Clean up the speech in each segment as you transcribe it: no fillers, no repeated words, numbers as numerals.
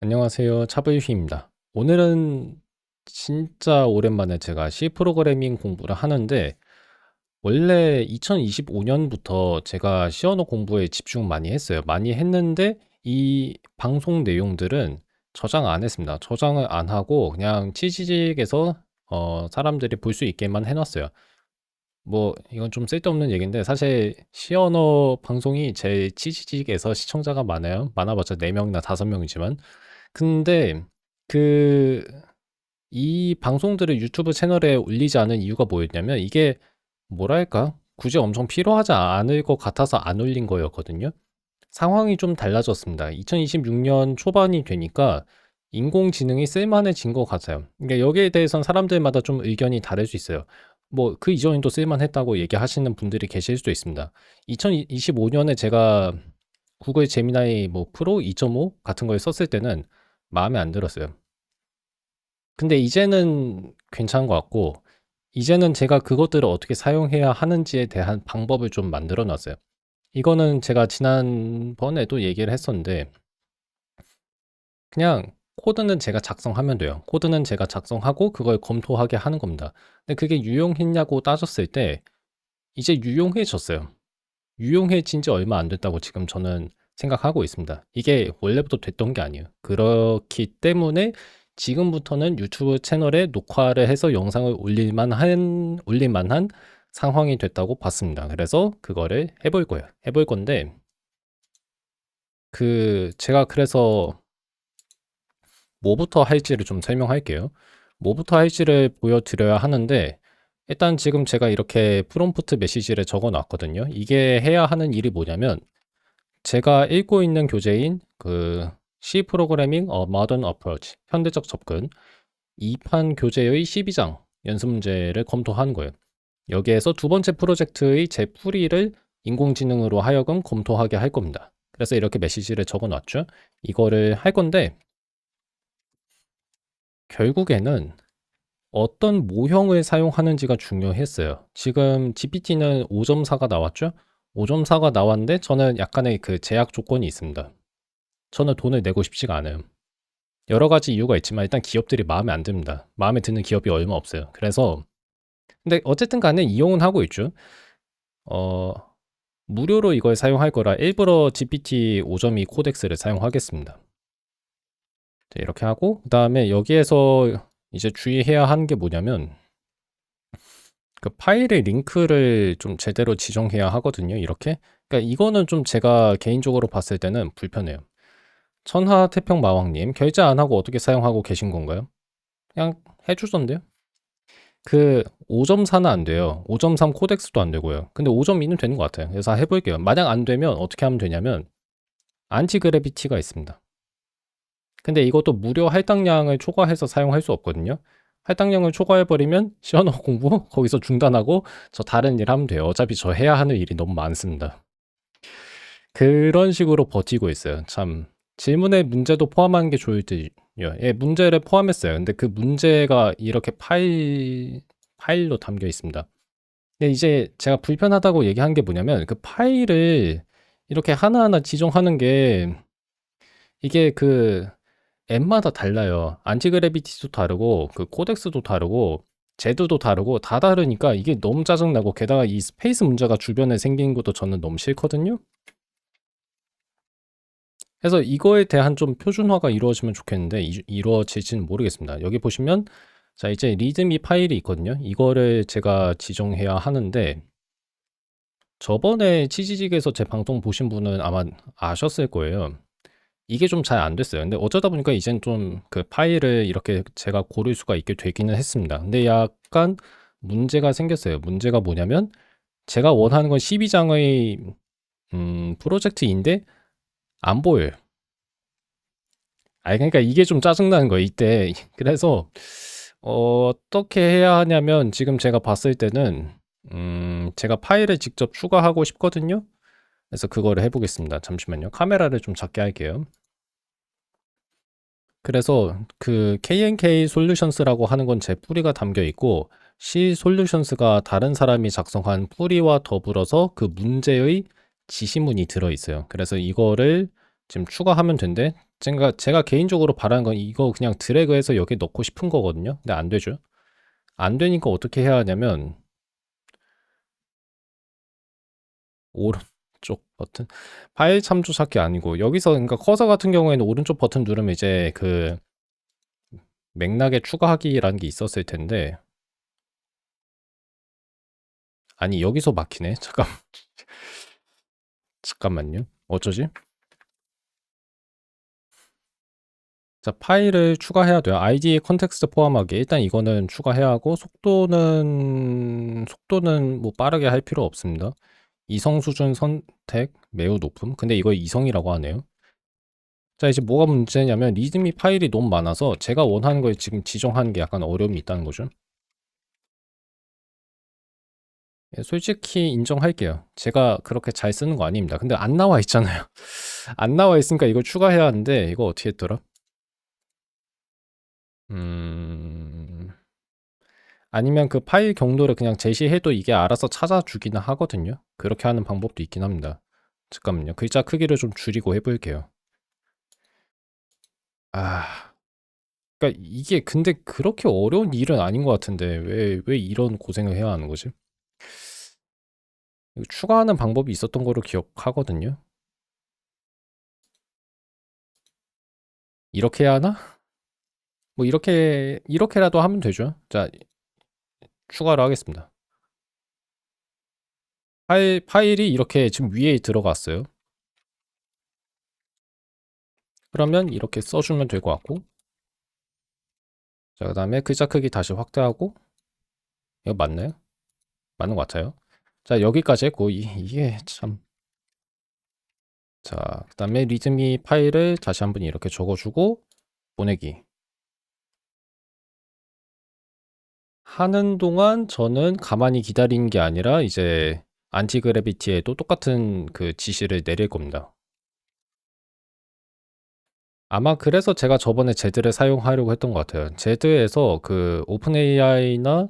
안녕하세요. 차블휴입니다. 오늘은 진짜 오랜만에 제가 C 프로그래밍 공부를 하는데, 원래 2025년부터 제가 C 언어 공부에 집중 많이 했어요. 많이 했는데 이 방송 내용들은 저장 안 했습니다. 저장을 안 하고 그냥 치지직에서 사람들이 볼 수 있게만 해놨어요. 뭐 이건 좀 쓸데없는 얘기인데, 사실 C 언어 방송이 제 치지직에서 시청자가 많아요. 많아봤자 4명이나 5명이지만. 근데 그 이 방송들을 유튜브 채널에 올리지 않은 이유가 뭐였냐면, 이게 뭐랄까? 굳이 엄청 필요하지 않을 것 같아서 안 올린 거였거든요. 상황이 좀 달라졌습니다. 2026년 초반이 되니까 인공지능이 쓸만해진 것 같아요. 그러니까 여기에 대해선 사람들마다 좀 의견이 다를 수 있어요. 뭐 그 이전에도 쓸만했다고 얘기하시는 분들이 계실 수도 있습니다. 2025년에 제가 구글 제미나이 뭐 프로 2.5 같은 걸 썼을 때는 마음에 안 들었어요. 근데 이제는 괜찮은 것 같고, 이제는 제가 그것들을 어떻게 사용해야 하는지에 대한 방법을 좀 만들어 놨어요. 이거는 제가 지난번에도 얘기를 했었는데, 그냥 코드는 제가 작성하면 돼요. 코드는 제가 작성하고 그걸 검토하게 하는 겁니다. 근데 그게 유용했냐고 따졌을 때 이제 유용해졌어요. 유용해진 지 얼마 안 됐다고 지금 저는 생각하고 있습니다. 이게 원래부터 됐던 게 아니에요. 그렇기 때문에 지금부터는 유튜브 채널에 녹화를 해서 영상을 올릴 만한 상황이 됐다고 봤습니다. 그래서 그거를 해볼 거예요. 해볼 건데, 제가 그래서 뭐부터 할지를 좀 설명할게요. 뭐부터 할지를 보여드려야 하는데, 일단 지금 제가 이렇게 프롬프트 메시지를 적어 놨거든요. 이게 해야 하는 일이 뭐냐면, 제가 읽고 있는 교재인 C 프로그래밍 Modern Approach, 현대적 접근, 2판 교재의 12장 연습 문제를 검토하는 거예요. 여기에서 두 번째 프로젝트의 제 풀이를 인공지능으로 하여금 검토하게 할 겁니다. 그래서 이렇게 메시지를 적어 놨죠. 이거를 할 건데, 결국에는 어떤 모형을 사용하는지가 중요했어요. 지금 GPT는 5.4가 나왔죠? 5.4가 나왔는데 저는 약간의 그 제약 조건이 있습니다. 저는 돈을 내고 싶지가 않아요. 여러 가지 이유가 있지만 일단 기업들이 마음에 안 듭니다. 마음에 드는 기업이 얼마 없어요. 그래서 근데 어쨌든 간에 이용은 하고 있죠. 어, 무료로 이걸 사용할 거라 일부러 GPT 5.2 코덱스를 사용하겠습니다. 이렇게 하고 그다음에 여기에서 이제 주의해야 하는 게 뭐냐면, 그 파일의 링크를 좀 제대로 지정해야 하거든요. 이렇게. 그러니까 이거는 좀 제가 개인적으로 봤을 때는 불편해요. 천하태평마왕님, 결제 안 하고 어떻게 사용하고 계신 건가요? 그냥 해주던데요? 5.4는 안 돼요. 5.3 코덱스도 안 되고요. 근데 5.2는 되는 것 같아요. 그래서 해볼게요. 만약 안 되면 어떻게 하면 되냐면, 안티그래비티가 있습니다. 근데 이것도 무료 할당량을 초과해서 사용할 수 없거든요. 할당량을 초과해버리면 시언어 공부 거기서 중단하고 저 다른 일 하면 돼요. 어차피 저 해야 하는 일이 너무 많습니다. 그런 식으로 버티고 있어요. 참 질문에 문제도 포함하는 게 좋을 듯요. 예, 문제를 포함했어요. 근데 그 문제가 이렇게 파일로 담겨 있습니다. 근데 이제 제가 불편하다고 얘기한 게 뭐냐면, 그 파일을 이렇게 하나하나 지정하는 게, 이게 앱마다 달라요. 안티그래비티도 다르고 그 코덱스도 다르고 제도도 다르고 다 다르니까 이게 너무 짜증나고, 게다가 이 스페이스 문제가 주변에 생기는 것도 저는 너무 싫거든요. 그래서 이거에 대한 좀 표준화가 이루어지면 좋겠는데 이루어질지는 모르겠습니다. 여기 보시면 자 이제 리드미 파일이 있거든요. 이거를 제가 지정해야 하는데, 저번에 치지직에서 제 방송 보신 분은 아마 아셨을 거예요. 이게 좀 잘 안 됐어요. 근데 어쩌다 보니까 이젠 좀 그 파일을 이렇게 제가 고를 수가 있게 되기는 했습니다. 근데 약간 문제가 생겼어요. 문제가 뭐냐면, 제가 원하는 건 12장의 프로젝트인데 안 보여요. 그러니까 이게 좀 짜증나는 거예요, 이때. 그래서 어떻게 해야 하냐면, 지금 제가 봤을 때는 제가 파일을 직접 추가하고 싶거든요. 그래서 그거를 해보겠습니다. 잠시만요. 카메라를 좀 작게 할게요. 그래서 KNK 솔루션스라고 하는 건 제 뿌리가 담겨 있고, C 솔루션스가 다른 사람이 작성한 뿌리와 더불어서 그 문제의 지시문이 들어 있어요. 그래서 이거를 지금 추가하면 된대. 제가 개인적으로 바라는 건 이거 그냥 드래그해서 여기 넣고 싶은 거거든요. 근데 안 되죠. 안 되니까 어떻게 해야 하냐면 오른쪽 버튼 파일 참조 찾기 아니고 여기서 그러니까 커서 같은 경우에는 오른쪽 버튼 누르면 이제 그 맥락에 추가하기라는 게 있었을 텐데 아니 여기서 막히네. 잠깐만요. 어쩌지? 자, 파일을 추가해야 돼요. 아이디 컨텍스트 포함하기. 일단 이거는 추가해야 하고 속도는 뭐 빠르게 할 필요 없습니다. 이성 수준 선택 매우 높음. 근데 이거 이성이라고 하네요. 자, 이제 뭐가 문제냐면 리드미 파일이 너무 많아서 제가 원하는 걸 지금 지정하는 게 약간 어려움이 있다는 거죠. 예, 솔직히 인정할게요. 제가 그렇게 잘 쓰는 거 아닙니다. 근데 안 나와 있잖아요. 안 나와 있으니까 이걸 추가해야 하는데 이거 어떻게 했더라? 아니면 그 파일 경로를 그냥 제시해도 이게 알아서 찾아주기는 하거든요. 그렇게 하는 방법도 있긴 합니다. 잠깐만요. 글자 크기를 좀 줄이고 해볼게요. 아, 그러니까 이게 근데 그렇게 어려운 일은 아닌 것 같은데 왜 이런 고생을 해야 하는 거지? 이거 추가하는 방법이 있었던 거로 기억하거든요. 이렇게 해야 하나? 뭐 이렇게라도 하면 되죠. 자, 추가로 하겠습니다. 파일이 이렇게 지금 위에 들어갔어요. 그러면 이렇게 써주면 될 것 같고, 자, 그 다음에 글자 크기 다시 확대하고, 이거 맞나요? 맞는 것 같아요. 자, 여기까지 했고, 이게 참. 자, 그 다음에 리드미 파일을 다시 한번 이렇게 적어주고, 보내기. 하는 동안 저는 가만히 기다리는 게 아니라 이제 안티그래비티에도 똑같은 그 지시를 내릴 겁니다. 아마 그래서 제가 저번에 제드를 사용하려고 했던 것 같아요. 제드에서 그 오픈 AI나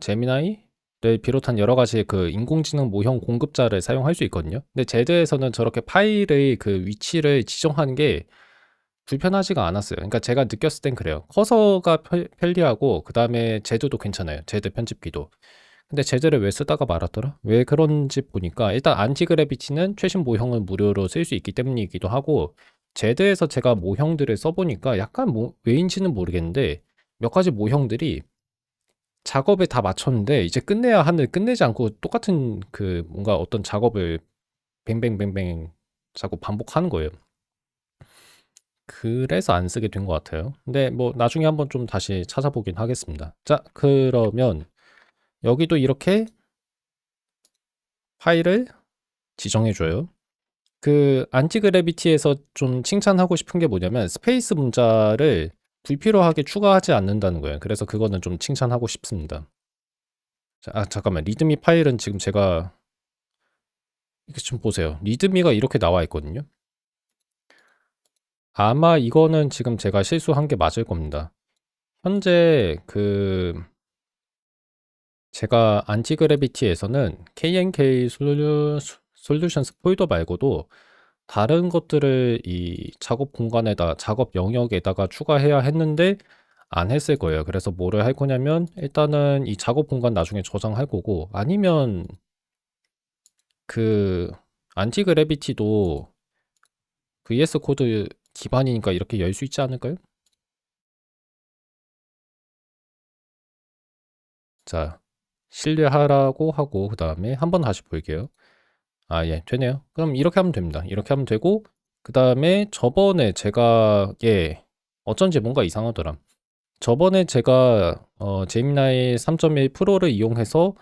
제미나이를 비롯한 여러 가지 그 인공지능 모형 공급자를 사용할 수 있거든요. 근데 제드에서는 저렇게 파일의 그 위치를 지정하는 게 불편하지가 않았어요. 그러니까 제가 느꼈을 땐 그래요. 커서가 편리하고 그 다음에 제드도 괜찮아요. 제드 편집기도. 근데 제드를 왜 쓰다가 말았더라? 왜 그런지 보니까 일단 안티그래비티는 최신 모형을 무료로 쓸 수 있기 때문이기도 하고 제드에서 제가 모형들을 써보니까 약간 뭐 왜인지는 모르겠는데 몇 가지 모형들이 작업에 다 맞췄는데 이제 끝내야 하늘 끝내지 않고 똑같은 그 뭔가 어떤 작업을 뱅뱅뱅뱅 자꾸 반복하는 거예요. 그래서 안 쓰게 된 것 같아요. 근데 뭐 나중에 한번 좀 다시 찾아보긴 하겠습니다. 자, 그러면 여기도 이렇게 파일을 지정해줘요. 그 안티그래비티에서 좀 칭찬하고 싶은 게 뭐냐면 스페이스 문자를 불필요하게 추가하지 않는다는 거예요. 그래서 그거는 좀 칭찬하고 싶습니다. 자, 잠깐만. 리드미 파일은 지금 제가 이렇게 좀 보세요. 리드미가 이렇게 나와 있거든요. 아마 이거는 지금 제가 실수한 게 맞을 겁니다. 현재 그 제가 안티그래비티에서는 KNK 솔루션스 폴더 말고도 다른 것들을 이 작업 공간에다 작업 영역에다가 추가해야 했는데 안 했을 거예요. 그래서 뭐를 할 거냐면 일단은 이 작업 공간 나중에 저장할 거고 아니면 그 안티그래비티도 VS 코드 기반이니까 이렇게 열 수 있지 않을까요? 자, 신뢰하라고 하고 그 다음에 한번 다시 볼게요. 아, 예, 되네요. 그럼 이렇게 하면 됩니다. 이렇게 하면 되고 그 다음에 저번에 제가 어쩐지 뭔가 이상하더라. 저번에 제가 제미나이 3.1 프로를 이용해서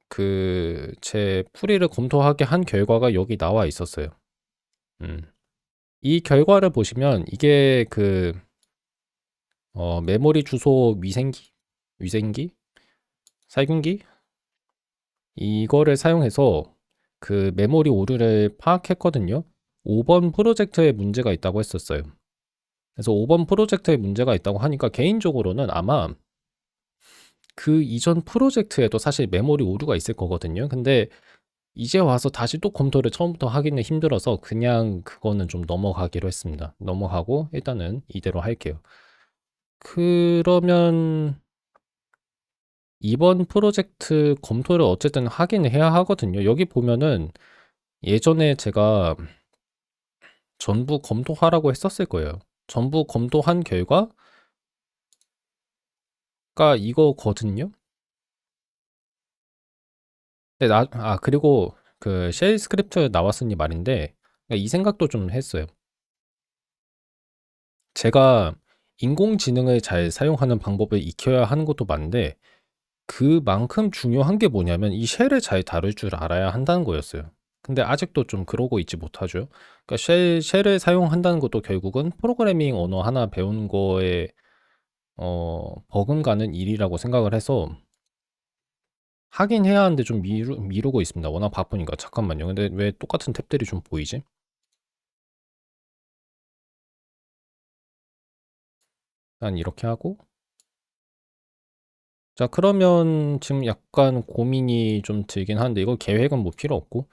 그 제 풀이를 검토하게 한 결과가 여기 나와 있었어요. 이 결과를 보시면 이게 그 메모리 주소 위생기, 살균기 이거를 사용해서 그 메모리 오류를 파악했거든요. 5번 프로젝트에 문제가 있다고 했었어요. 그래서 5번 프로젝트에 문제가 있다고 하니까 개인적으로는 아마 그 이전 프로젝트에도 사실 메모리 오류가 있을 거거든요. 근데 이제 와서 다시 또 검토를 처음부터 하기는 힘들어서 그냥 그거는 좀 넘어가기로 했습니다. 넘어가고 일단은 이대로 할게요. 그러면 이번 프로젝트 검토를 어쨌든 하긴 해야 하거든요. 여기 보면은 예전에 제가 전부 검토하라고 했었을 거예요. 전부 검토한 결과가 이거거든요. 근데 그리고 그 쉘 스크립트 나왔으니 말인데 이 생각도 좀 했어요. 제가 인공지능을 잘 사용하는 방법을 익혀야 하는 것도 맞는데 그만큼 중요한 게 뭐냐면 이 쉘을 잘 다룰 줄 알아야 한다는 거였어요. 근데 아직도 좀 그러고 있지 못하죠. 그러니까 쉘을 사용한다는 것도 결국은 프로그래밍 언어 하나 배우는 거에 버금가는 일이라고 생각을 해서 하긴 해야 하는데 좀 미루고 있습니다. 워낙 바쁘니까. 잠깐만요. 근데 왜 똑같은 탭들이 좀 보이지? 일단 이렇게 하고 자 그러면 지금 약간 고민이 좀 들긴 하는데 이거 계획은 뭐 필요 없고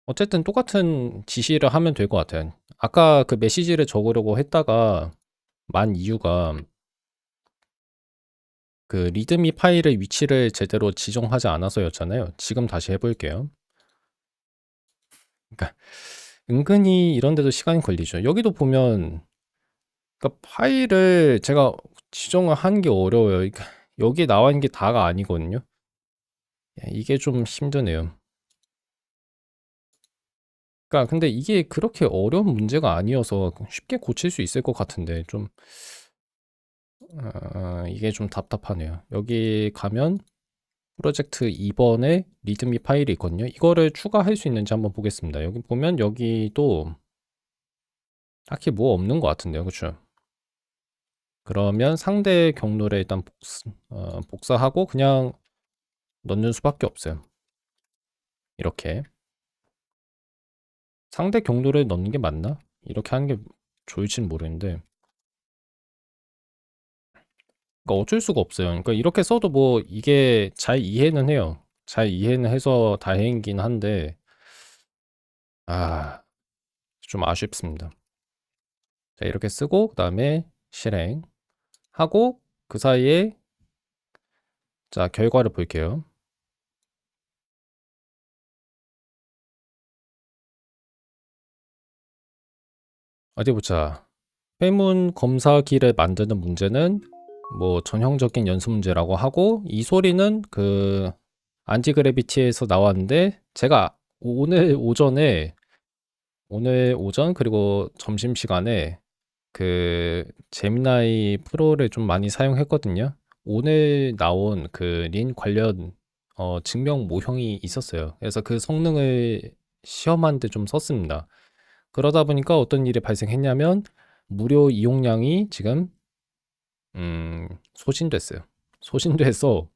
어쨌든 똑같은 지시를 하면 될 것 같아요. 아까 그 메시지를 적으려고 했다가 만 이유가 그 리드미 파일의 위치를 제대로 지정하지 않아서였잖아요. 지금 다시 해볼게요. 그러니까 은근히 이런 데도 시간이 걸리죠. 여기도 보면 그러니까 파일을 제가 지정을 하는 게 어려워요. 그러니까 여기에 나와 있는 게 다가 아니거든요. 이게 좀 힘드네요. 그러니까 근데 이게 그렇게 어려운 문제가 아니어서 쉽게 고칠 수 있을 것 같은데 좀 이게 좀 답답하네요. 여기 가면 프로젝트 2번에 리드미 파일이 있거든요. 이거를 추가할 수 있는지 한번 보겠습니다. 여기 보면 여기도 딱히 뭐 없는 것 같은데요. 그렇죠? 그러면 상대 경로를 일단 복사하고 그냥 넣는 수밖에 없어요. 이렇게 상대 경로를 넣는 게 맞나? 이렇게 하는 게 좋을지는 모르겠는데 그러니까 어쩔 수가 없어요. 그러니까 이렇게 써도 뭐 이게 잘 이해는 해요. 잘 이해는 해서 다행이긴 한데 아, 좀 아쉽습니다. 자, 이렇게 쓰고 그다음에 실행하고 그 사이에 자, 결과를 볼게요. 어디 보자. 회문 검사기를 만드는 문제는 뭐 전형적인 연습 문제라고 하고 이 소리는 그 안티그래비티에서 나왔는데 제가 오늘 오전 그리고 점심시간에 그 제미나이 프로를 좀 많이 사용했거든요. 오늘 나온 그 린 관련 증명 모형이 있었어요. 그래서 그 성능을 시험하는데 좀 썼습니다. 그러다 보니까 어떤 일이 발생했냐면 무료 이용량이 지금 소진됐어요. 소진돼서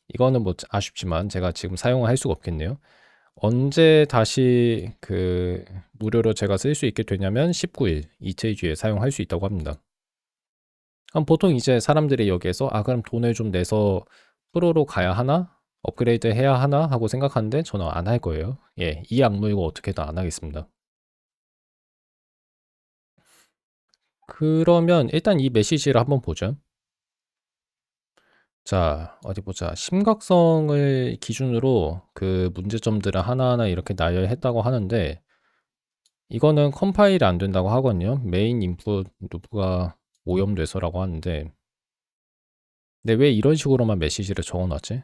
이거는 뭐 아쉽지만 제가 지금 사용을 할 수가 없겠네요. 언제 다시 그 무료로 제가 쓸 수 있게 되냐면 19일 이틀 뒤에 사용할 수 있다고 합니다. 그럼 보통 이제 사람들이 여기에서 그럼 돈을 좀 내서 프로로 가야 하나? 업그레이드 해야 하나? 하고 생각하는데 저는 안 할 거예요. 예, 이 악물고 어떻게든 안 하겠습니다. 그러면 일단 이 메시지를 한번 보죠. 자, 어디 보자. 심각성을 기준으로 그 문제점들을 하나하나 이렇게 나열했다고 하는데 이거는 컴파일이 안 된다고 하거든요. 메인 인풋 루프가 오염돼서라고 하는데 근데 왜 이런 식으로만 메시지를 적어놨지?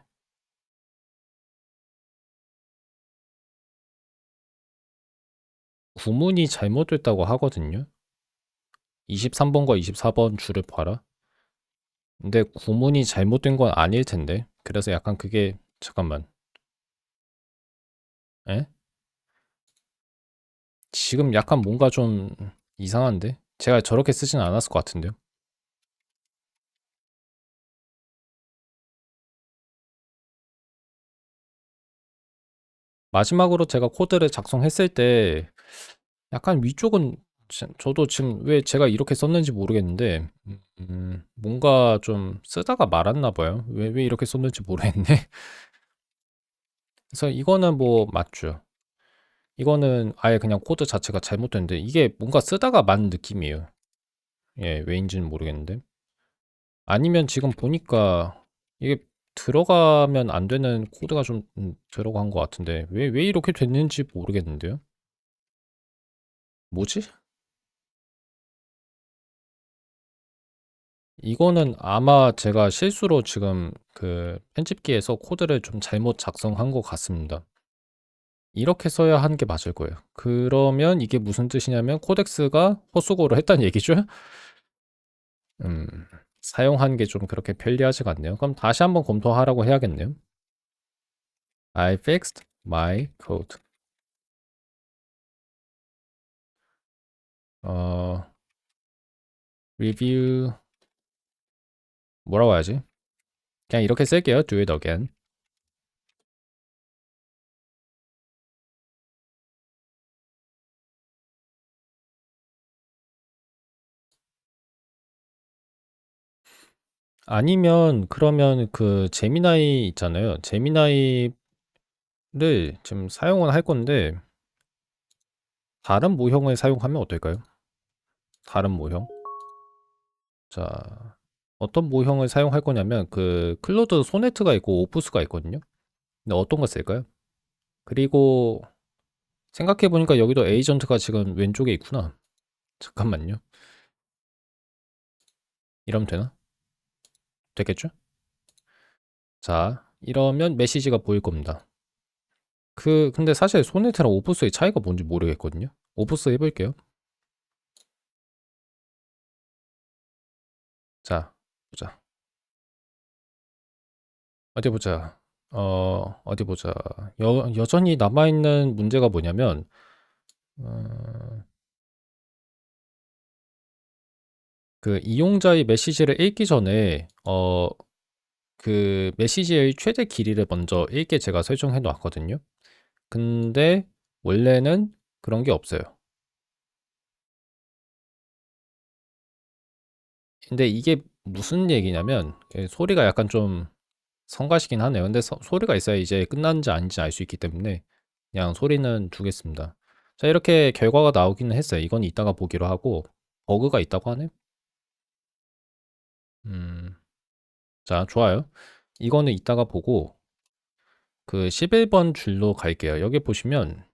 구문이 잘못됐다고 하거든요. 23번과 24번 줄을 봐라. 근데 구문이 잘못된 건 아닐 텐데. 그래서 약간 그게 잠깐만. 에? 지금 약간 뭔가 좀 이상한데? 제가 저렇게 쓰진 않았을 것 같은데요. 마지막으로 제가 코드를 작성했을 때 약간 위쪽은 저도 지금 왜 제가 이렇게 썼는지 모르겠는데 뭔가 좀 쓰다가 말았나 봐요. 왜 이렇게 썼는지 모르겠네. 그래서 이거는 뭐 맞죠. 이거는 아예 그냥 코드 자체가 잘못됐는데 이게 뭔가 쓰다가 만 느낌이에요. 예, 왜인지는 모르겠는데. 아니면 지금 보니까 이게 들어가면 안 되는 코드가 좀 들어간 것 같은데 왜 이렇게 됐는지 모르겠는데요. 뭐지? 이거는 아마 제가 실수로 지금 그 편집기에서 코드를 좀 잘못 작성한 것 같습니다. 이렇게 써야 하는 게 맞을 거예요. 그러면 이게 무슨 뜻이냐면 코덱스가 헛수고를 했다는 얘기죠? 음, 사용하는 게 좀 그렇게 편리하지가 않네요. 그럼 다시 한번 검토하라고 해야겠네요. I fixed my code. 어, review 뭐라고 해야지? 그냥 이렇게 쓸게요. Do it again. 아니면 그러면 그 제미나이 있잖아요. 제미나이를 지금 사용은 할 건데 다른 모형을 사용하면 어떨까요? 다른 모형. 자, 어떤 모형을 사용할 거냐면 그 클로드 소네트가 있고 오프스가 있거든요. 근데 어떤 거 쓸까요? 그리고 생각해 보니까 여기도 에이전트가 지금 왼쪽에 있구나. 잠깐만요. 이러면 되나? 되겠죠? 자, 이러면 메시지가 보일 겁니다. 근데 사실 소네트랑 오프스의 차이가 뭔지 모르겠거든요. 오프스 해볼게요. 자, 보자. 어디 보자. 어디 보자. 여전히 남아있는 문제가 뭐냐면, 어, 그 이용자의 메시지를 읽기 전에, 그 메시지의 최대 길이를 먼저 읽게 제가 설정해 놨거든요. 근데 원래는 그런 게 없어요. 근데 이게 무슨 얘기냐면, 소리가 약간 좀 성가시긴 하네요. 근데 소리가 있어야 이제 끝났는지 아닌지 알 수 있기 때문에 그냥 소리는 두겠습니다. 자, 이렇게 결과가 나오기는 했어요. 이건 이따가 보기로 하고 버그가 있다고 하네. 음, 자, 좋아요. 이거는 이따가 보고 그 11번 줄로 갈게요. 여기 보시면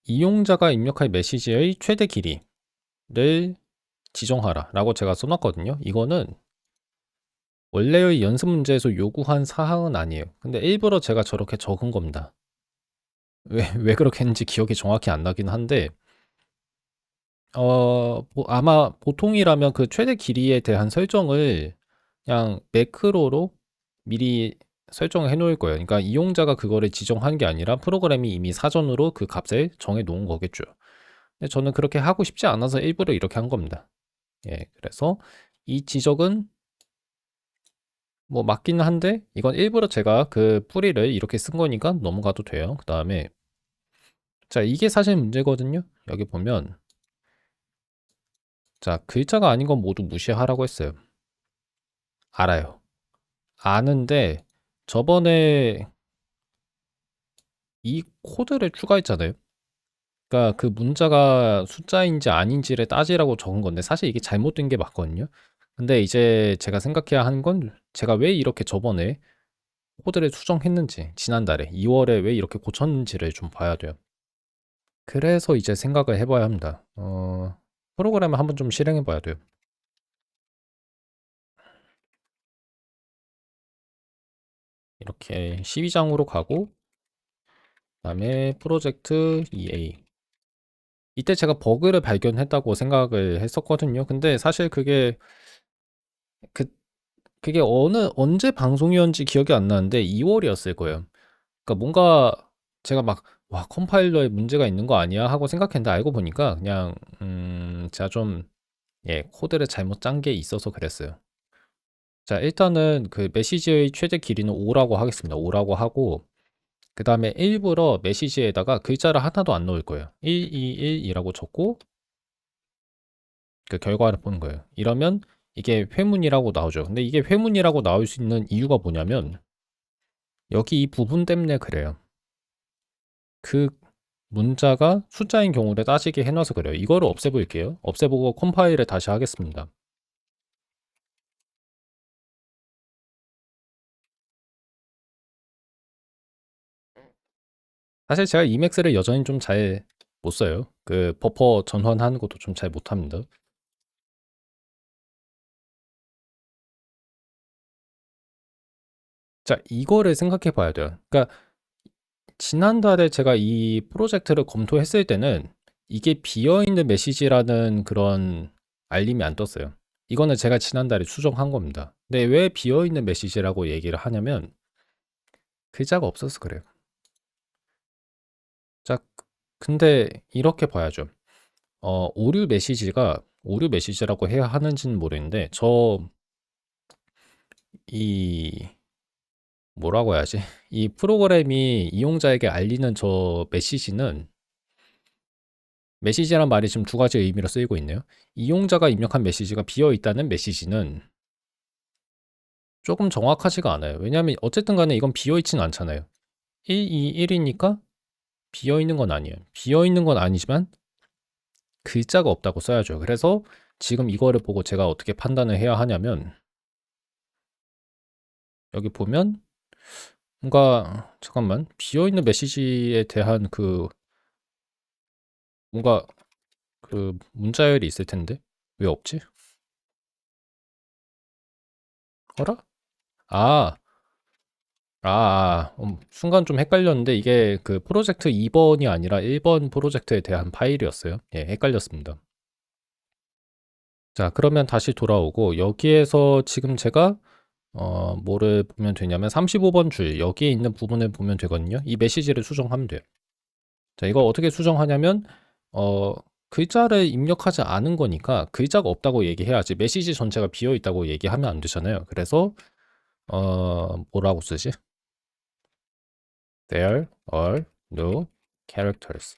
이용자가 입력할 메시지의 최대 길이를 지정하라 라고 제가 써놨거든요. 이거는 원래의 연습 문제에서 요구한 사항은 아니에요. 근데 일부러 제가 저렇게 적은 겁니다. 왜 그렇게 했는지 기억이 정확히 안 나긴 한데 아마 보통이라면 그 최대 길이에 대한 설정을 그냥 매크로로 미리 설정을 해 놓을 거예요. 그러니까 이용자가 그거를 지정한 게 아니라 프로그램이 이미 사전으로 그 값을 정해 놓은 거겠죠. 근데 저는 그렇게 하고 싶지 않아서 일부러 이렇게 한 겁니다. 예, 그래서 이 지적은 뭐 맞기는 한데 이건 일부러 제가 그 뿌리를 이렇게 쓴 거니까 넘어가도 돼요. 그 다음에 자, 이게 사실 문제거든요. 여기 보면 자, 글자가 아닌 건 모두 무시하라고 했어요. 알아요. 아는데 저번에 이 코드를 추가했잖아요. 그러니까 그 문자가 숫자인지 아닌지를 따지라고 적은 건데 사실 이게 잘못된 게 맞거든요. 근데 이제 제가 생각해야 하는 건 제가 왜 이렇게 저번에 코드를 수정했는지 지난달에 2월에 왜 이렇게 고쳤는지를 좀 봐야 돼요. 그래서 이제 생각을 해봐야 합니다. 프로그램을 한번 좀 실행해 봐야 돼요. 이렇게 12장으로 가고 그다음에 프로젝트 EA 이때 제가 버그를 발견했다고 생각을 했었거든요. 근데 사실 그, 그게 언제 방송이었는지 기억이 안 나는데 2월이었을 거예요. 그러니까 뭔가 제가 막, 와, 컴파일러에 문제가 있는 거 아니야? 하고 생각했는데 알고 보니까 그냥, 제가 좀, 예, 코드를 잘못 짠 게 있어서 그랬어요. 자, 일단은 그 메시지의 최대 길이는 5라고 하겠습니다. 5라고 하고, 그 다음에 일부러 메시지에다가 글자를 하나도 안 넣을 거예요. 121이라고 적고, 그 결과를 보는 거예요. 이러면 이게 회문이라고 나오죠. 근데 이게 회문이라고 나올 수 있는 이유가 뭐냐면 여기 이 부분 때문에 그래요. 그 문자가 숫자인 경우를 따지게 해놔서 그래요. 이거를 없애볼게요. 없애보고 컴파일을 다시 하겠습니다. 사실 제가 이맥스를 여전히 좀 잘 못 써요. 그 버퍼 전환하는 것도 좀 잘 못합니다. 자, 이거를 생각해 봐야 돼요. 그러니까 지난달에 제가 이 프로젝트를 검토했을 때는 이게 비어있는 메시지라는 그런 알림이 안 떴어요. 이거는 제가 지난달에 수정한 겁니다. 근데 왜 비어있는 메시지라고 얘기를 하냐면 글자가 없어서 그래요. 자, 근데 이렇게 봐야죠. 오류 메시지라고 해야 하는지는 모르겠는데 이 뭐라고 해야지? 이 프로그램이 이용자에게 알리는 저 메시지란 말이 지금 두 가지 의미로 쓰이고 있네요. 이용자가 입력한 메시지가 비어 있다는 메시지는 조금 정확하지가 않아요. 왜냐하면 어쨌든 간에 이건 비어 있지는 않잖아요. 1이니까 비어 있는 건 아니에요. 비어 있는 건 아니지만 글자가 없다고 써야죠. 그래서 지금 이거를 보고 제가 어떻게 판단을 해야 하냐면 여기 보면 뭔가 잠깐만 비어 있는 메시지에 대한 그 뭔가 그 문자열이 있을 텐데 왜 없지? 어라? 아, 순간 좀 헷갈렸는데 이게 그 프로젝트 2번이 아니라 1번 프로젝트에 대한 파일이었어요. 예, 헷갈렸습니다. 자, 그러면 다시 돌아오고 여기에서 지금 제가 뭐를 보면 되냐면 35번 줄 여기에 있는 부분을 보면 되거든요. 이 메시지를 수정하면 돼요. 자, 이거 어떻게 수정하냐면 어, 글자를 입력하지 않은 거니까 글자가 없다고 얘기해야지 메시지 전체가 비어 있다고 얘기하면 안 되잖아요. 그래서 뭐라고 쓰지? There are no characters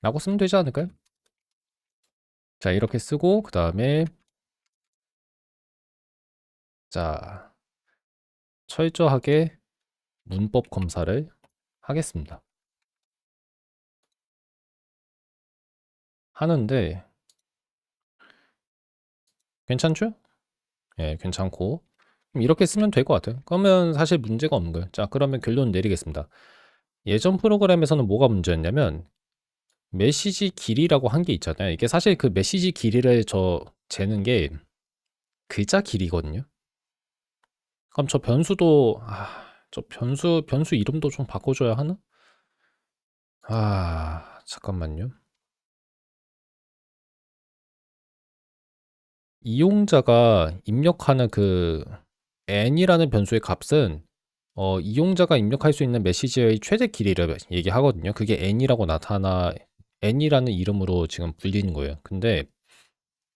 라고 쓰면 되지 않을까요? 자, 이렇게 쓰고 그 다음에 자, 철저하게 문법 검사를 하겠습니다. 하는데 괜찮죠? 예, 괜찮고 이렇게 쓰면 될 것 같아요. 그러면 사실 문제가 없는 거예요. 자, 그러면 결론 내리겠습니다. 예전 프로그램에서는 뭐가 문제였냐면 메시지 길이라고 한 게 있잖아요. 이게 사실 그 메시지 길이를 재는 게 글자 길이거든요. 그럼 저 변수도 저 변수 이름도 좀 바꿔줘야 하나? 잠깐만요. 이용자가 입력하는 그 n이라는 변수의 값은 이용자가 입력할 수 있는 메시지의 최대 길이를 얘기하거든요. 그게 n이라는 이름으로 지금 불리는 거예요. 근데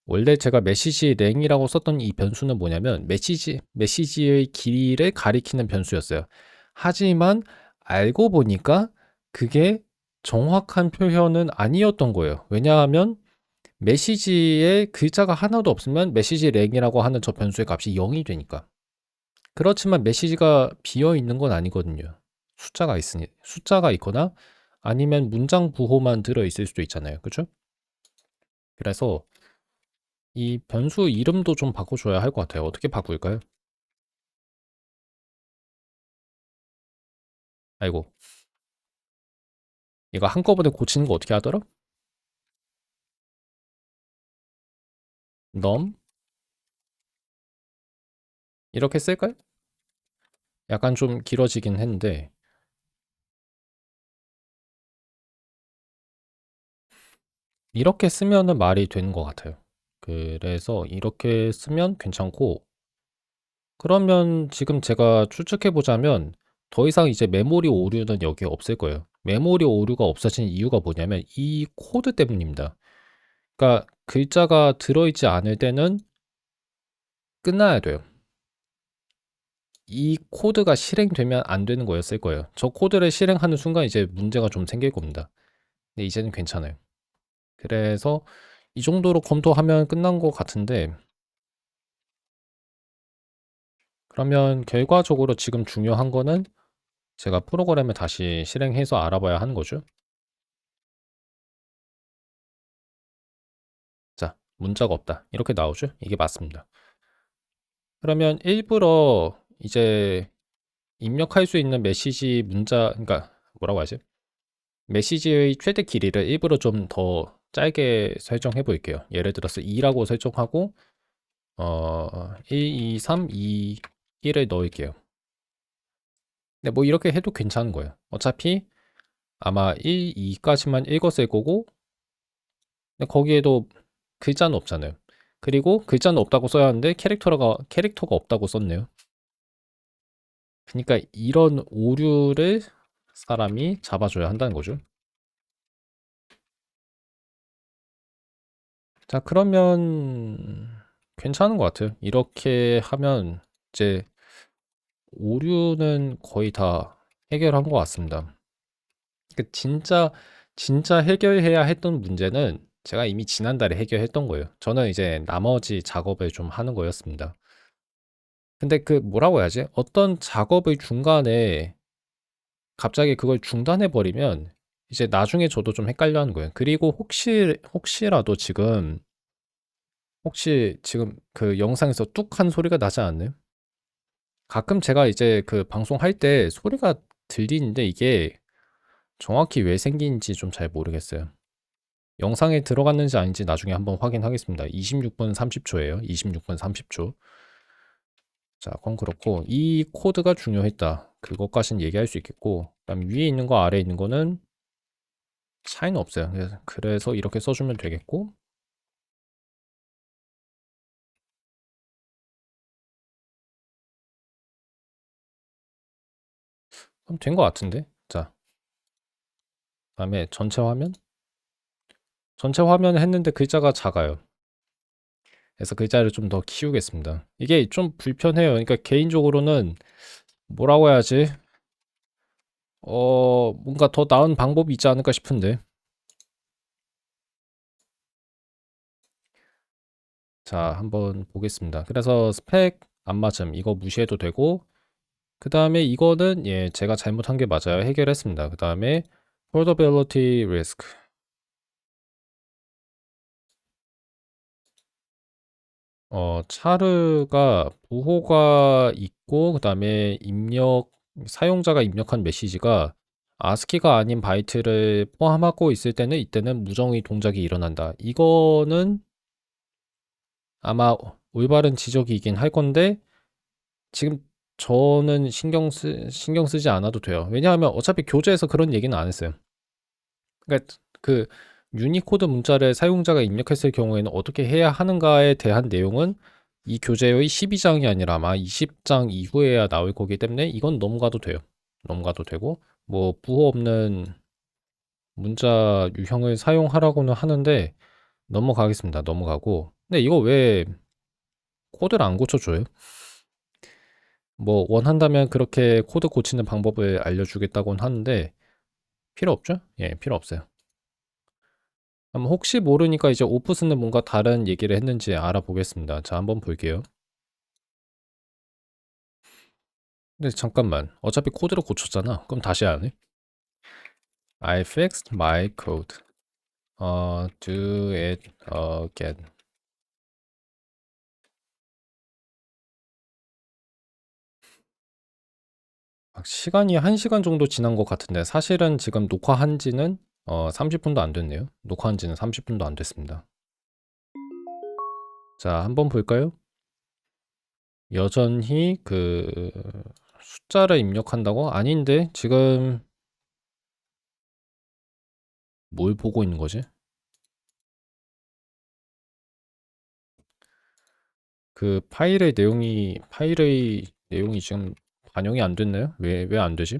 원래 제가 메시지 랭이라고 썼던 이 변수는 뭐냐면 메시지의 길이를 가리키는 변수였어요. 하지만 알고 보니까 그게 정확한 표현은 아니었던 거예요. 왜냐하면 메시지에 글자가 하나도 없으면 메시지 랭이라고 하는 저 변수의 값이 0이 되니까. 그렇지만 메시지가 비어 있는 건 아니거든요. 숫자가 있거나 아니면 문장 부호만 들어 있을 수도 있잖아요. 그죠? 그래서 이 변수 이름도 좀 바꿔줘야 할 것 같아요. 어떻게 바꿀까요? 아이고, 이거 한꺼번에 고치는 거 어떻게 하더라? 넘? 이렇게 쓸까요? 약간 좀 길어지긴 했는데 이렇게 쓰면은 말이 되는 것 같아요. 그래서 이렇게 쓰면 괜찮고 그러면 지금 제가 추측해 보자면 더 이상 이제 메모리 오류는 여기에 없을 거예요. 메모리 오류가 없어진 이유가 뭐냐면 이 코드 때문입니다. 그러니까 글자가 들어있지 않을 때는 끝나야 돼요. 이 코드가 실행되면 안 되는 거였을 거예요. 저 코드를 실행하는 순간 이제 문제가 좀 생길 겁니다. 근데 이제는 괜찮아요. 그래서 이 정도로 검토하면 끝난 것 같은데 그러면 결과적으로 지금 중요한 거는 제가 프로그램을 다시 실행해서 알아봐야 하는 거죠. 자, 문자가 없다. 이렇게 나오죠? 이게 맞습니다. 그러면 일부러 이제 입력할 수 있는 메시지 문자, 그러니까 뭐라고 하지? 메시지의 최대 길이를 일부러 좀 더 짧게 설정해 볼게요. 예를 들어서 2라고 설정하고 1, 2, 3, 2, 1을 넣을게요. 근데 뭐 이렇게 해도 괜찮은 거예요. 어차피 아마 1, 2까지만 읽었을 거고, 근데 거기에도 글자는 없잖아요. 그리고 글자는 없다고 써야 하는데 캐릭터가 없다고 썼네요. 그러니까 이런 오류를 사람이 잡아줘야 한다는 거죠. 자, 그러면 괜찮은 것 같아요. 이렇게 하면 이제 오류는 거의 다 해결한 것 같습니다. 진짜 해결해야 했던 문제는 제가 이미 지난달에 해결했던 거예요. 저는 이제 나머지 작업을 좀 하는 거였습니다. 근데 그 뭐라고 해야지? 어떤 작업의 중간에 갑자기 그걸 중단해 버리면 이제 나중에 저도 좀 헷갈려 하는 거예요. 그리고 혹시라도 혹시 지금 그 영상에서 뚝 한 소리가 나지 않나요? 가끔 제가 이제 그 방송할 때 소리가 들리는데 이게 정확히 왜 생기는지 좀 잘 모르겠어요. 영상에 들어갔는지 아닌지 나중에 한번 확인하겠습니다. 26분 30초예요. 26분 30초. 자, 그건 그렇고 이 코드가 중요했다. 그것까진 얘기할 수 있겠고, 그다음 위에 있는 거 아래에 있는 거는 차이는 없어요. 그래서 이렇게 써주면 되겠고, 그럼 된 것 같은데. 자, 그다음에 전체 화면 했는데 글자가 작아요. 그래서 글자를 좀 더 키우겠습니다. 이게 좀 불편해요. 그러니까 개인적으로는 뭐라고 해야지? 뭔가 더 나은 방법이 있지 않을까 싶은데. 자, 한번 보겠습니다. 그래서 스펙 안 맞음 이거 무시해도 되고, 그 다음에 이거는 예 제가 잘못한 게 맞아요. 해결했습니다. 그 다음에 portability risk. 차르가 부호가 있고 그 다음에 사용자가 입력한 메시지가 아스키가 아닌 바이트를 포함하고 있을 때는 이때는 무정의 동작이 일어난다. 이거는 아마 올바른 지적이긴 할 건데 지금 저는 신경 쓰지 않아도 돼요. 왜냐하면 어차피 교재에서 그런 얘기는 안 했어요. 그러니까 그 유니코드 문자를 사용자가 입력했을 경우에는 어떻게 해야 하는가에 대한 내용은 이 교재의 12장이 아니라 아마 20장 이후에야 나올 거기 때문에 이건 넘어가도 돼요. 넘어가도 되고 뭐 부호 없는 문자 유형을 사용하라고는 하는데 넘어가겠습니다. 넘어가고. 근데 이거 왜 코드를 안 고쳐줘요? 뭐 원한다면 그렇게 코드 고치는 방법을 알려주겠다고는 하는데 필요 없죠? 예, 필요 없어요. 혹시 모르니까 이제 오프스는 뭔가 다른 얘기를 했는지 알아보겠습니다. 자, 한번 볼게요. 근데 잠깐만. 어차피 코드를 고쳤잖아. 그럼 다시 안 해? I fixed my code. Do it again. 시간이 1시간 정도 지난 것 같은데 사실은 지금 녹화한 지는 30분도 안 됐네요. 녹화한 지는 30분도 안 됐습니다. 자, 한번 볼까요? 여전히 그 숫자를 입력한다고? 아닌데 지금 뭘 보고 있는 거지? 그 파일의 내용이 지금 반영이 안 됐나요? 왜 안 되지?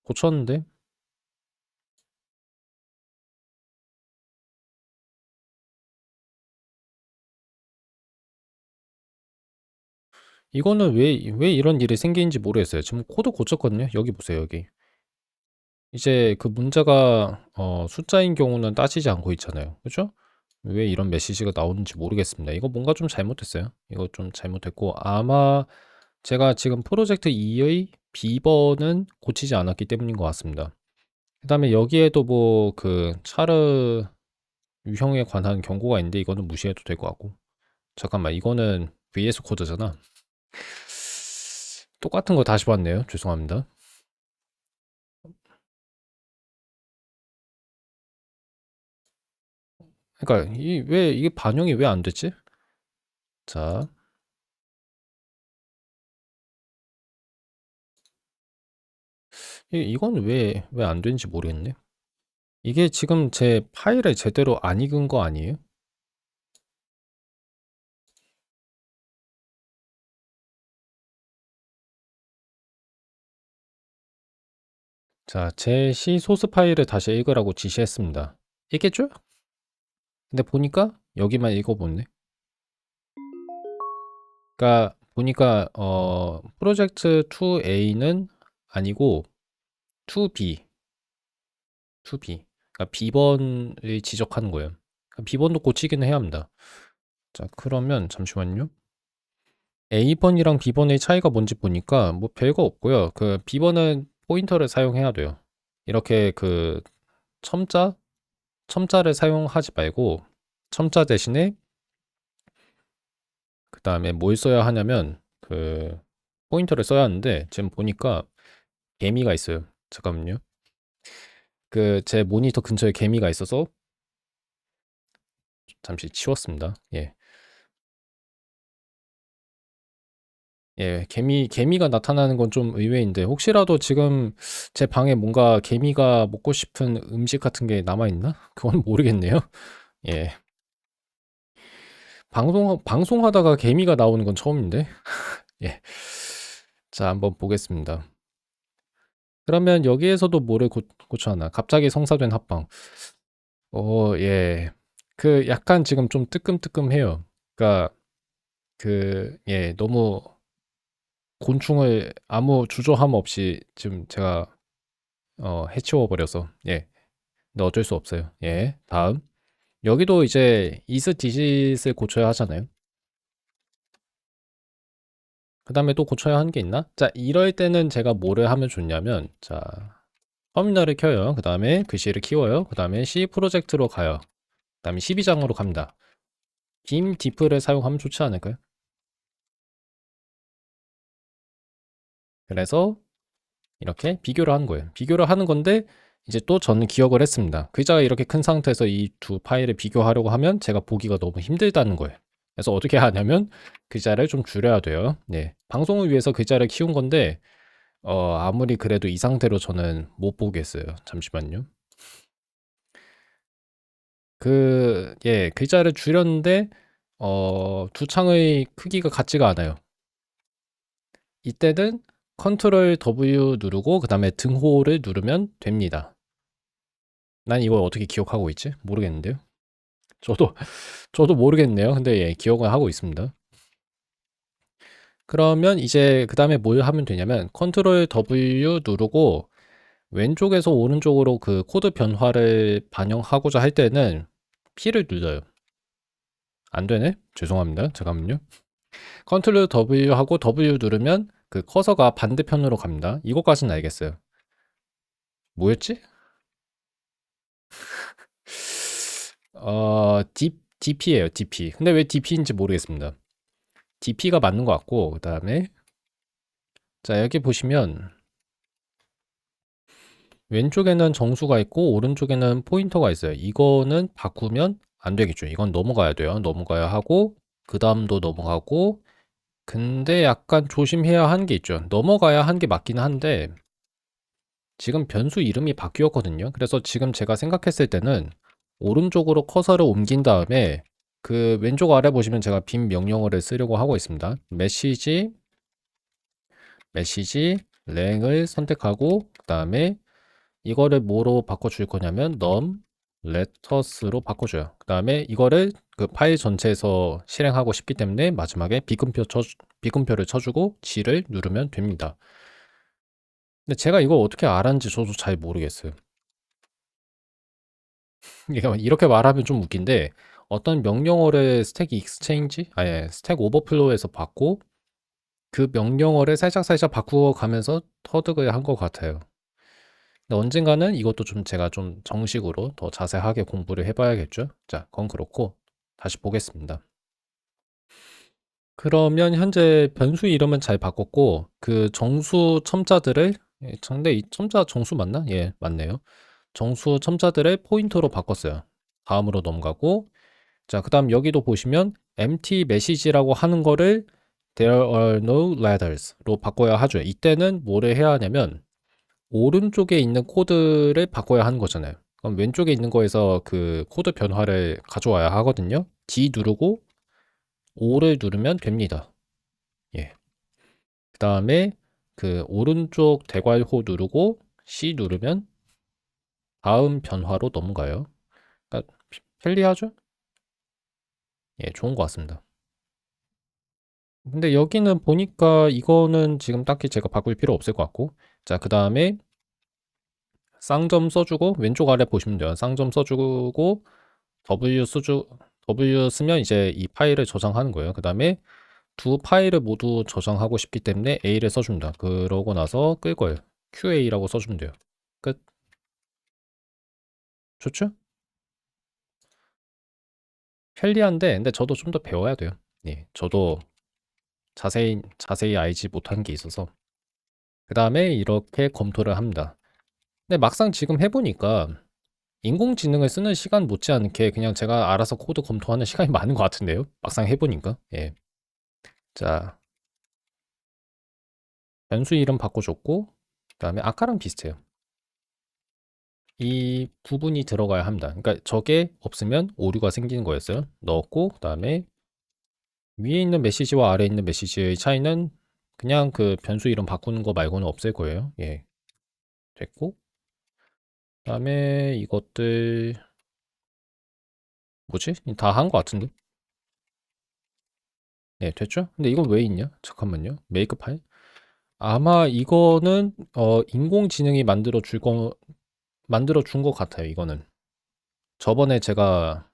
고쳤는데? 이거는 왜 이런 일이 생기는지 모르겠어요. 지금 코드 고쳤거든요. 여기 보세요, 여기. 이제 그 문자가 숫자인 경우는 따지지 않고 있잖아요. 그죠? 왜 이런 메시지가 나오는지 모르겠습니다. 이거 뭔가 좀 잘못됐어요. 이거 좀 잘못됐고 아마 제가 지금 프로젝트 2의 비번은 고치지 않았기 때문인 것 같습니다. 그다음에 여기에도 뭐 그 차르 유형에 관한 경고가 있는데 이거는 무시해도 될 것 같고. 잠깐만, 이거는 VS 코드잖아. 똑같은 거 다시 봤네요. 죄송합니다. 그러니까 왜 이게 반영이 왜 안 됐지? 자, 이건 왜 안 되는지 모르겠네. 이게 지금 제 파일에 제대로 안 익은 거 아니에요? 자, 제 C 소스 파일을 다시 읽으라고 지시했습니다. 읽겠죠? 근데 보니까 여기만 읽어보네. 그러니까 보니까 프로젝트 2A는 아니고 2B, 2B. 그러니까 B번을 지적하는 거예요. 그러니까 B번도 고치기는 해야 합니다. 자, 그러면 잠시만요. A번이랑 B번의 차이가 뭔지 보니까 뭐 별거 없고요. 그 B번은 포인터를 사용해야 돼요. 이렇게 그 첨자, 첨자를 사용하지 말고 첨자 대신에 그 다음에 뭘 써야 하냐면 그 포인터를 써야 하는데 지금 보니까 개미가 있어요. 잠깐만요. 그 제 모니터 근처에 개미가 있어서 잠시 치웠습니다. 예. 예, 개미가 나타나는 건 좀 의외인데 혹시라도 지금 제 방에 뭔가 개미가 먹고 싶은 음식 같은 게 남아 있나? 그건 모르겠네요. 예. 방송하다가 개미가 나오는 건 처음인데. 예. 자, 한번 보겠습니다. 그러면 여기에서도 뭐를 고쳐하나? 갑자기 성사된 합방. 예. 그 약간 지금 좀 뜨끔뜨끔해요. 그러니까 예, 너무 곤충을 아무 주저함 없이 지금 제가 해치워 버려서 예. 근데 어쩔 수 없어요. 예. 다음. 여기도 이제 이스 디짓을 고쳐야 하잖아요. 그다음에 또 고쳐야 하는 게 있나? 자, 이럴 때는 제가 뭐를 하면 좋냐면 자, 터미널을 켜요. 그다음에 글씨를 키워요. 그다음에 C 프로젝트로 가요. 그다음에 12장으로 갑니다. 빔 디프를 사용하면 좋지 않을까요? 그래서 이렇게 비교를 하는 거예요. 비교를 하는 건데 이제 또 저는 기억을 했습니다. 글자가 이렇게 큰 상태에서 이 두 파일을 비교하려고 하면 제가 보기가 너무 힘들다는 거예요. 그래서 어떻게 하냐면 글자를 좀 줄여야 돼요. 네. 방송을 위해서 글자를 키운 건데 아무리 그래도 이 상태로 저는 못 보겠어요. 잠시만요. 예, 글자를 줄였는데 두 창의 크기가 같지가 않아요. 이때는 컨트롤 W 누르고 그다음에 등호를 누르면 됩니다. 난 이걸 어떻게 기억하고 있지? 모르겠는데요. 저도 저도 모르겠네요. 근데 예, 기억을 하고 있습니다. 그러면 이제 그다음에 뭘 하면 되냐면 컨트롤 W 누르고 왼쪽에서 오른쪽으로 그 코드 변화를 반영하고자 할 때는 P를 눌러요. 안 되네? 죄송합니다. 잠깐만요. 컨트롤 W 하고 W 누르면 그 커서가 반대편으로 갑니다. 이거까지는 알겠어요. 뭐였지? DP예요, DP. 근데 왜 DP인지 모르겠습니다. DP가 맞는 것 같고, 그 다음에, 자, 여기 보시면, 왼쪽에는 정수가 있고, 오른쪽에는 포인터가 있어요. 이거는 바꾸면 안 되겠죠. 이건 넘어가야 돼요. 넘어가야 하고, 그 다음도 넘어가고, 근데 약간 조심해야 하는 게 있죠. 넘어가야 한 게 맞긴 한데, 지금 변수 이름이 바뀌었거든요. 그래서 지금 제가 생각했을 때는, 오른쪽으로 커서를 옮긴 다음에, 그 왼쪽 아래 보시면 제가 빈 명령어를 쓰려고 하고 있습니다. 메시지 랭을 선택하고 그 다음에 이거를 뭐로 바꿔줄 거냐면 num letters로 바꿔줘요. 그 다음에 이거를 그 파일 전체에서 실행하고 싶기 때문에 마지막에 비금표를 쳐주고 G를 누르면 됩니다. 근데 제가 이걸 어떻게 알았는지 저도 잘 모르겠어요. 이렇게 말하면 좀 웃긴데 어떤 명령어를 스택 익스체인지, 아니 스택 오버플로우에서 받고 그 명령어를 살짝살짝 바꾸어 가면서 터득을 한 것 같아요. 근데 언젠가는 이것도 좀 제가 좀 정식으로 더 자세하게 공부를 해봐야겠죠. 자, 그건 그렇고 다시 보겠습니다. 그러면 현재 변수 이름은 잘 바꿨고 그 정수 첨자들을 근데 이 첨자 정수 맞나? 예, 맞네요. 정수 첨자들을 포인터로 바꿨어요. 다음으로 넘어가고 자, 그다음 여기도 보시면 empty message라고 하는 거를 there are no letters로 바꿔야 하죠. 이때는 뭐를 해야 하냐면 오른쪽에 있는 코드를 바꿔야 하는 거잖아요. 그럼 왼쪽에 있는 거에서 그 코드 변화를 가져와야 하거든요. D 누르고 O를 누르면 됩니다. 예. 그 다음에 그 오른쪽 대괄호 누르고 C 누르면 다음 변화로 넘어가요. 그러니까 편리하죠? 예, 좋은 것 같습니다. 근데 여기는 보니까 이거는 지금 딱히 제가 바꿀 필요 없을 것 같고 자, 그 다음에 쌍점 써주고 왼쪽 아래 보시면 돼요. 쌍점 써주고 W 쓰면 이제 이 파일을 저장하는 거예요. 그 다음에 두 파일을 모두 저장하고 싶기 때문에 A를 써줍니다. 그러고 나서 끌 거예요. QA라고 써주면 돼요. 끝. 좋죠? 편리한데, 근데 저도 좀 더 배워야 돼요. 예, 저도 자세히 알지 못한 게 있어서. 그 다음에 이렇게 검토를 합니다. 근데 막상 지금 해보니까 인공지능을 쓰는 시간 못지않게 그냥 제가 알아서 코드 검토하는 시간이 많은 것 같은데요. 막상 해보니까. 예. 자, 변수 이름 바꿔줬고, 그 다음에 아까랑 비슷해요. 이 부분이 들어가야 합니다. 그러니까 저게 없으면 오류가 생기는 거였어요. 넣었고, 그 다음에 위에 있는 메시지와 아래에 있는 메시지의 차이는 그냥 그 변수 이름 바꾸는 거 말고는 없을 거예요. 예. 됐고, 그 다음에 이것들, 뭐지? 다 한 것 같은데? 네, 됐죠? 근데 이건 왜 있냐? 잠깐만요. 메이크 파일? 아마 이거는 인공지능이 만들어 준 것 같아요. 이거는 저번에 제가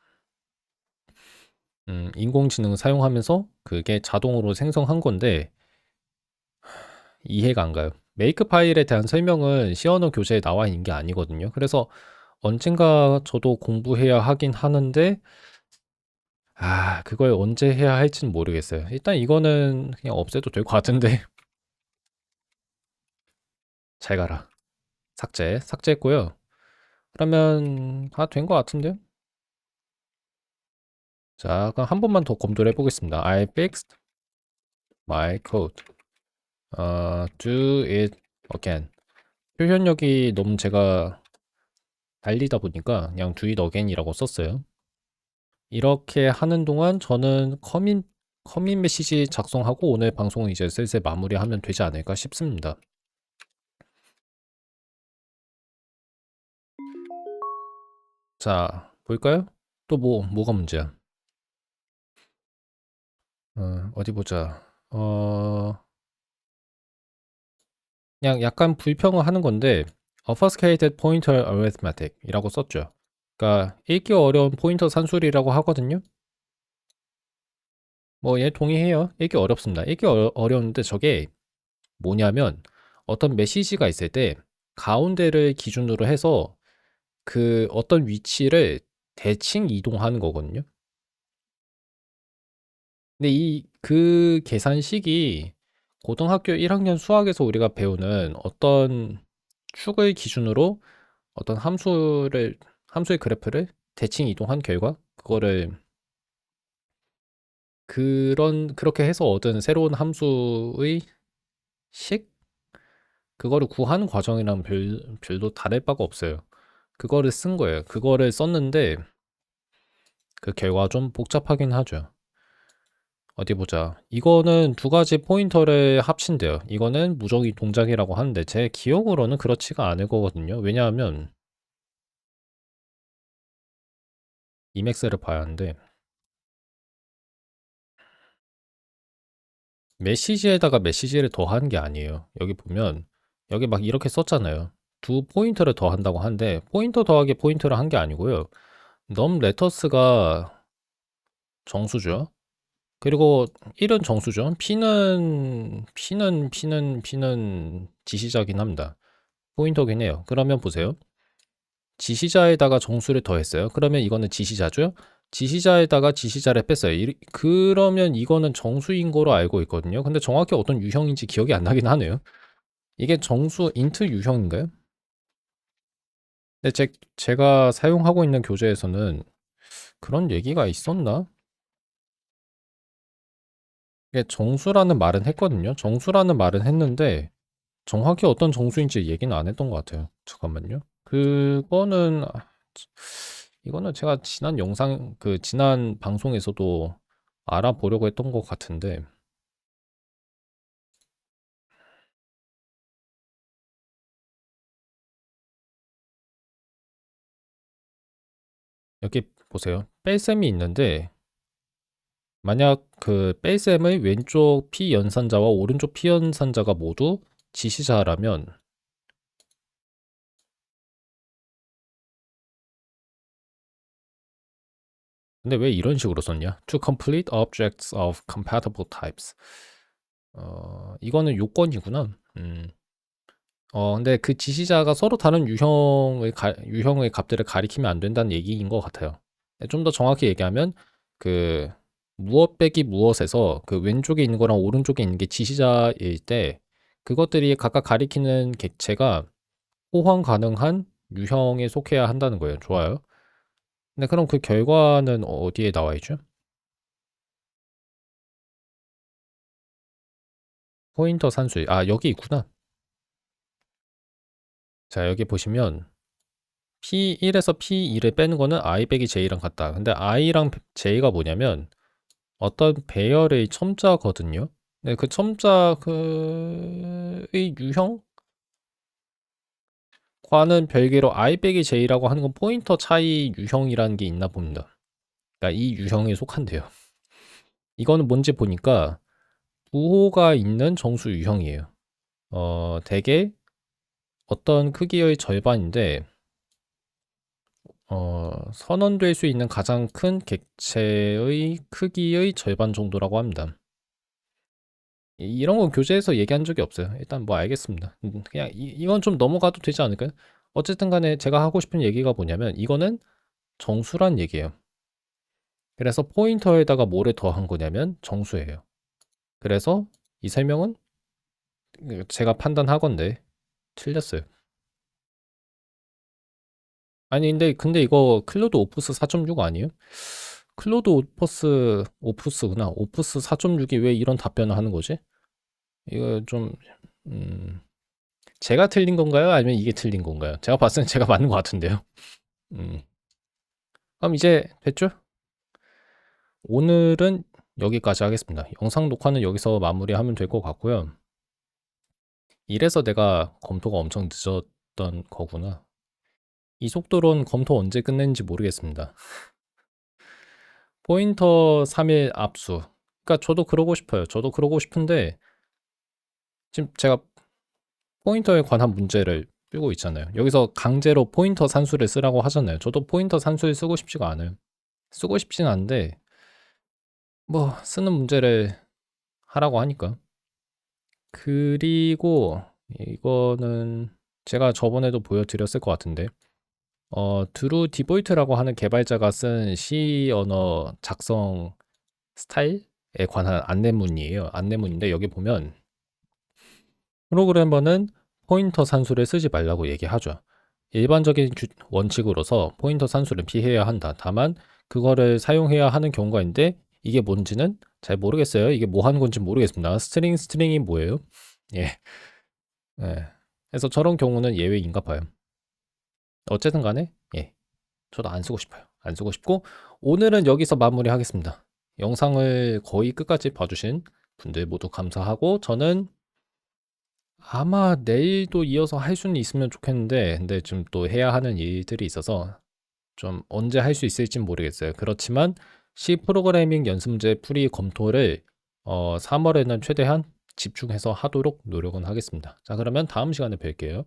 인공지능 사용하면서 그게 자동으로 생성한 건데 이해가 안 가요. 메이크 파일에 대한 설명은 시언어 교재에 나와 있는 게 아니거든요. 그래서 언젠가 저도 공부해야 하긴 하는데 그걸 언제 해야 할지는 모르겠어요. 일단 이거는 그냥 없애도 될 것 같은데 잘 가라. 삭제했고요. 그러면 다 된 것 같은데요? 자, 그럼 한 번만 더 검토를 해보겠습니다. I fixed my code. Do it again. 표현력이 너무 제가 달리다 보니까 그냥 do it again이라고 썼어요. 이렇게 하는 동안 저는 커밋 메시지 작성하고 오늘 방송은 이제 슬슬 마무리하면 되지 않을까 싶습니다. 자, 볼까요? 또 뭐가 문제야? 어디 보자. 그냥 약간 불평을 하는 건데 obfuscated pointer arithmetic 이라고 썼죠. 그러니까 읽기 어려운 포인터 산술이라고 하거든요. 뭐 얘 동의해요. 읽기 어렵습니다. 읽기 어려운데 저게 뭐냐면 어떤 메시지가 있을 때 가운데를 기준으로 해서 그 어떤 위치를 대칭 이동하는 거거든요. 근데 그 계산식이 고등학교 1학년 수학에서 우리가 배우는 어떤 축을 기준으로 어떤 함수의 그래프를 대칭 이동한 결과 그거를 그렇게 해서 얻은 새로운 함수의 식 그거를 구하는 과정이랑 별로 다를 바가 없어요. 그거를 쓴 거예요. 그거를 썼는데 그 결과 좀 복잡하긴 하죠. 어디 보자. 이거는 두 가지 포인터를 합친대요. 이거는 무정의 동작이라고 하는데 제 기억으로는 그렇지가 않을 거거든요. 왜냐하면 이맥스를 봐야 하는데 메시지에다가 메시지를 더하는 게 아니에요. 여기 보면 여기 막 이렇게 썼잖아요. 두 포인터를 더한다고 하는데 포인터 더하기 포인터를 한 게 아니고요. 넘 레터스가 정수죠. 그리고 1은 정수죠. P는 지시자긴 합니다. 포인터긴 해요. 그러면 보세요. 지시자에다가 정수를 더했어요. 그러면 이거는 지시자죠. 지시자에다가 지시자를 뺐어요. 그러면 이거는 정수인 거로 알고 있거든요. 근데 정확히 어떤 유형인지 기억이 안 나긴 하네요. 이게 정수 인트 유형인가요? 근데 제가 사용하고 있는 교재에서는 그런 얘기가 있었나? 이게 정수라는 말은 했거든요. 정수라는 말은 했는데 정확히 어떤 정수인지 얘기는 안 했던 것 같아요. 잠깐만요. 이거는 제가 지난 방송에서도 알아보려고 했던 것 같은데 여기 보세요. 뺄셈이 있는데 만약 그 뺄셈의 왼쪽 피연산자와 오른쪽 피연산자가 모두 지시자라면 근데 왜 이런 식으로 썼냐? To complete objects of compatible types. 이거는 요건이구나. 근데 그 지시자가 서로 다른 유형의 값들을 가리키면 안 된다는 얘기인 것 같아요. 좀 더 정확히 얘기하면 그 무엇 빼기 무엇에서 그 왼쪽에 있는 거랑 오른쪽에 있는 게 지시자일 때 그것들이 각각 가리키는 객체가 호환 가능한 유형에 속해야 한다는 거예요. 좋아요. 근데 그럼 그 결과는 어디에 나와 있죠? 포인터 산술. 아, 여기 있구나. 자, 여기 보시면 P1에서 P2를 빼는 거는 I 빼기 J랑 같다. 근데 I랑 J가 뭐냐면 어떤 배열의 첨자거든요. 네, 그 첨자 그의 유형과는 별개로 I 빼기 J라고 하는 건 포인터 차이 유형이라는 게 있나 봅니다. 그러니까 이 유형에 속한대요. 이거는 뭔지 보니까 부호가 있는 정수 유형이에요. 대개 어떤 크기의 절반인데 선언될 수 있는 가장 큰 객체의 크기의 절반 정도라고 합니다. 이런 건 교재에서 얘기한 적이 없어요. 일단 뭐 알겠습니다. 그냥 이건 좀 넘어가도 되지 않을까요? 어쨌든 간에 제가 하고 싶은 얘기가 뭐냐면 이거는 정수란 얘기예요. 그래서 포인터에다가 뭐를 더한 거냐면 정수예요. 그래서 이 설명은 제가 판단하건데 틀렸어요. 아니 근데 이거 클로드 오프스 4.6 아니에요? 클로드 오프스구나. 오프스 4.6이 왜 이런 답변을 하는 거지? 이거 좀 음, 제가 틀린 건가요? 아니면 이게 틀린 건가요? 제가 봤을 땐 제가 맞는 것 같은데요. 음. 그럼 이제 됐죠? 오늘은 여기까지 하겠습니다. 영상 녹화는 여기서 마무리하면 될 것 같고요. 이래서 내가 검토가 엄청 늦었던 거구나. 이 속도로는 검토 언제 끝냈는지 모르겠습니다. 포인터 3일 압수. 그러니까 저도 그러고 싶어요. 저도 그러고 싶은데 지금 제가 포인터에 관한 문제를 풀고 있잖아요. 여기서 강제로 포인터 산수를 쓰라고 하잖아요. 저도 포인터 산수를 쓰고 싶지가 않아요. 쓰고 싶진 않은데 뭐 쓰는 문제를 하라고 하니까. 그리고 이거는 제가 저번에도 보여드렸을 것 같은데 드루 디볼트라고 하는 개발자가 쓴 C 언어 작성 스타일에 관한 안내문이에요. 안내문인데 여기 보면 프로그래머는 포인터 산수를 쓰지 말라고 얘기하죠. 일반적인 원칙으로서 포인터 산수를 피해야 한다. 다만 그거를 사용해야 하는 경우가 있는데 이게 뭔지는 잘 모르겠어요. 이게 뭐 하는 건지 모르겠습니다. 스트링이 뭐예요? 예. 예. 그래서 저런 경우는 예외인가 봐요. 어쨌든 간에 예. 저도 안 쓰고 싶어요. 안 쓰고 싶고 오늘은 여기서 마무리하겠습니다. 영상을 거의 끝까지 봐주신 분들 모두 감사하고 저는 아마 내일도 이어서 할 수는 있으면 좋겠는데 근데 좀 또 해야 하는 일들이 있어서 좀 언제 할 수 있을진 모르겠어요. 그렇지만 C 프로그래밍 연습 문제 풀이 검토를 3월에는 최대한 집중해서 하도록 노력은 하겠습니다. 자, 그러면 다음 시간에 뵐게요.